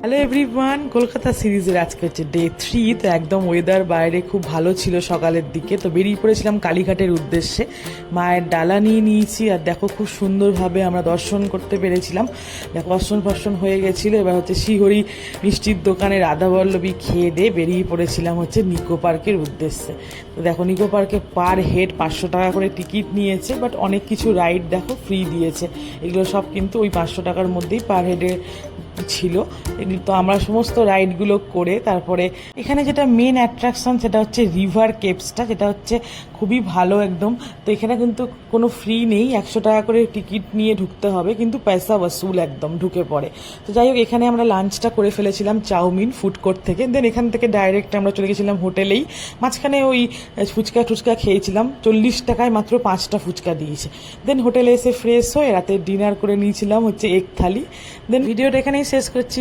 Hello everyone, Kolkata সিরিজের আজকে হচ্ছে ডে 3। তো একদম ওয়েদার বাইরে খুব ভালো ছিল সকালের দিকে, তো বেরিয়ে পড়েছিলাম কালীঘাটের উদ্দেশ্যে। মায়ের ডালা নিয়ে নিয়েছি, আর দেখো খুব সুন্দরভাবে আমরা দর্শন করতে পেরেছিলাম। দেখো দর্শন হয়ে গেছিলো। এবার হচ্ছে শ্রীহরি মিষ্টির দোকানে রাধাবল্লভী খেয়ে দিয়ে বেরিয়ে পড়েছিলাম হচ্ছে নিকো পার্কের উদ্দেশ্যে। তো দেখো নিকো পার্কে পার হেড 500 টাকা করে টিকিট নিয়েছে, বাট অনেক কিছু রাইড দেখো ফ্রি দিয়েছে। এগুলো সব কিন্তু ওই 500 টাকার মধ্যেই পার হেডে ছিল। এগুলো তো আমরা সমস্ত রাইডগুলো করে তারপরে এখানে যেটা মেন অ্যাট্রাকশন সেটা হচ্ছে রিভার কেপসটা, যেটা হচ্ছে খুবই ভালো একদম। তো এখানে কিন্তু কোনো ফ্রি নেই, 100 টাকা করে টিকিট নিয়ে ঢুকতে হবে, কিন্তু পয়সা ওসুল একদম ঢুকে পড়ে। তো যাই হোক, এখানে আমরা লাঞ্চটা করে ফেলেছিলাম চাউমিন ফুড কোর্ট থেকে। দেন এখান থেকে ডাইরেক্ট আমরা চলে গেছিলাম হোটেলেই। মাঝখানে ওই ফুচকা টুচকা খেয়েছিলাম, 40 টাকায় মাত্র 5টা ফুচকা দিয়েছে। দেন হোটেলে এসে ফ্রেশ হয়ে রাতে ডিনার করে নিয়েছিলাম হচ্ছে এগ থালি। দেন ভিডিওটা এখানেই শেষ করছি।